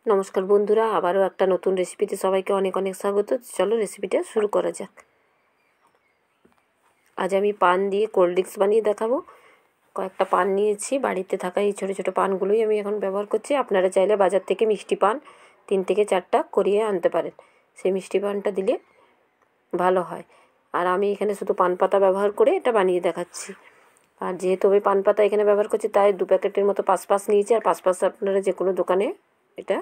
নমস্কার বন্ধুরা, আবারও একটা নতুন রেসিপিতে সবাইকে অনেক অনেক স্বাগত। চলো রেসিপিটা শুরু করা যাক। আজ আমি পান দিয়ে কোল্ড ড্রিঙ্কস বানিয়ে দেখাবো। কয়েকটা পান নিয়েছি, বাড়িতে থাকা এই ছোটো ছোটো পানগুলোই আমি এখন ব্যবহার করছি। আপনারা চাইলে বাজার থেকে মিষ্টি পান 3 থেকে 4টা করিয়ে আনতে পারেন, সেই মিষ্টি পানটা দিলে ভালো হয়। আর আমি এখানে শুধু পান পাতা ব্যবহার করে এটা বানিয়ে দেখাচ্ছি। আর যেহেতু আমি পান পাতা এখানে ব্যবহার করছি, তাই 2 প্যাকেটের মতো পাঁচ নিয়েছি। আর পাঁচ আপনারা যে কোনো দোকানে এটা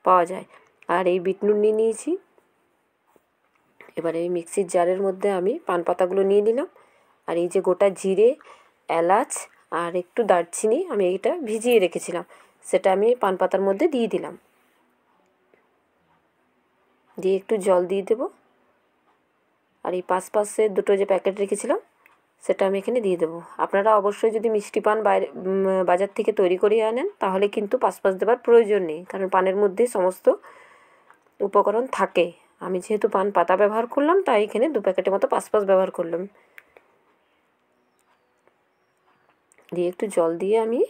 পাওয়া যায়। আর এই বিট নুন নিয়ে নিয়েছি। এবার এই মিক্সির জারের মধ্যে আমি পান পাতাগুলো নিয়ে নিলাম। আর এই যে গোটা জিরে, এলাচ আর একটু দারচিনি আমি এইটা ভিজিয়ে রেখেছিলাম, সেটা আমি পান পাতার মধ্যে দিয়ে দিলাম। দিয়ে একটু জল দিয়ে দেবো। আর এই পাশে দুটো যে প্যাকেট রেখেছিলাম সেটা আমি এখানে দিয়ে দেবো। আপনারা অবশ্যই যদি মিষ্টি পান বাজার থেকে তৈরি করিয়ে আনেন, তাহলে কিন্তু পাঁচ দেওয়ার প্রয়োজন নেই, কারণ পানের মধ্যে সমস্ত উপকরণ থাকে। আমি যেহেতু পান পাতা ব্যবহার করলাম, তাই এখানে 2 প্যাকেটের মতো পাঁচ ব্যবহার করলাম। দিয়ে একটু জল দিয়ে আমি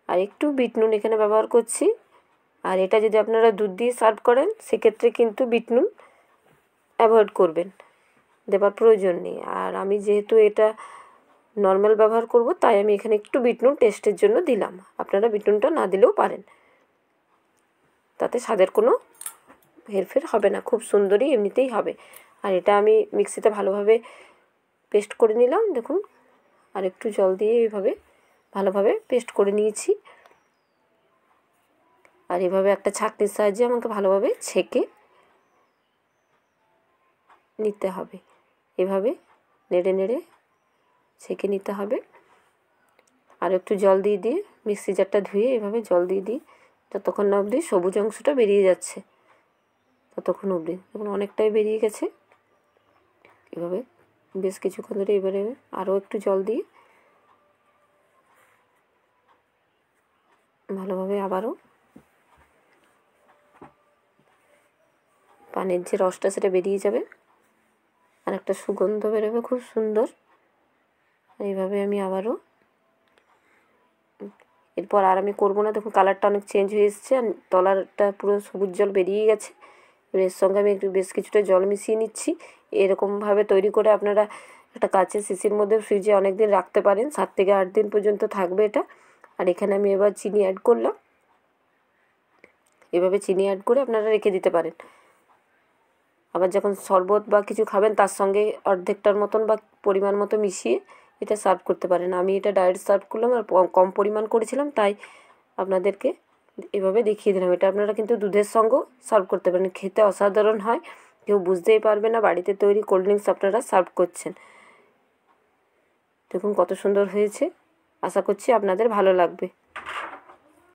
আর একটু বিট নুন এখানে ব্যবহার করছি। আর এটা যদি আপনারা দুধ দিয়ে সার্ভ করেন, সেক্ষেত্রে কিন্তু বিট নুন অ্যাভয়েড করবেন, দেবার প্রয়োজন নেই। আর আমি যেহেতু এটা নর্মাল ব্যবহার করব, তাই আমি এখানে একটু বিট নুন টেস্টের জন্য দিলাম। আপনারা বিট নুনটা না দিলেও পারেন, তাতে স্বাদের কোনো হেরফের হবে না, খুব সুন্দরই এমনিতেই হবে। আর এটা আমি মিক্সিতে ভালোভাবে পেস্ট করে নিলাম, দেখুন। আর একটু জল দিয়ে এইভাবে ভালোভাবে পেস্ট করে নিয়েছি। আর এভাবে একটা ছাঁকনির সাহায্যে আমাকে ভালোভাবে ছেঁকে নিতে হবে। এভাবে নেড়ে নেড়ে ছেঁকে নিতে হবে। আর একটু জল দিয়ে মিক্সি জারটা ধুয়ে এভাবে জল দিয়ে যতক্ষণ না অবধি সবুজ অংশটা বেরিয়ে যাচ্ছে, ততক্ষণ অবধি দেখুন অনেকটাই বেরিয়ে গেছে। এভাবে বেশ কিছুক্ষণ ধরে এবারে আরও একটু জল দিয়ে ভালোভাবে আবারও পানের যে রসটা সেটা বেরিয়ে যাবে, আর একটা সুগন্ধ বেরোবে খুব সুন্দর। এইভাবে আমি আবারও, এরপর আর আমি করবো না। দেখুন কালারটা অনেক চেঞ্জ হয়ে এসছে, আর তলারটা পুরো সবুজ জল বেরিয়ে গেছে। এবার এর সঙ্গে আমি একটু বেশ কিছুটা জল মিশিয়ে নিচ্ছি। এরকমভাবে তৈরি করে আপনারা একটা কাঁচের শিশির মধ্যে ফ্রিজে অনেক দিন রাখতে পারেন, 7 থেকে 8 দিন পর্যন্ত থাকবে এটা। আর এখানে আমি এবার চিনি অ্যাড করলাম। এভাবে চিনি অ্যাড করে আপনারা রেখে দিতে পারেন। আবার যখন শরবত বা কিছু খাবেন, তার সঙ্গে অর্ধেকটার মতন বা পরিমাণ মতো মিশিয়ে এটা সার্ভ করতে পারেন। আমি এটা ডাইরেক্ট সার্ভ করলাম, আর কম পরিমাণ করেছিলাম, তাই আপনাদেরকে এভাবে দেখিয়ে দিলাম। এটা আপনারা কিন্তু দুধের সঙ্গেও সার্ভ করতে পারেন, খেতে অসাধারণ হয়, কেউ বুঝতেই পারবে না বাড়িতে তৈরি কোল্ড ড্রিঙ্কস আপনারা সার্ভ করছেন। দেখুন কত সুন্দর হয়েছে, আশা করছি আপনাদের ভালো লাগবে।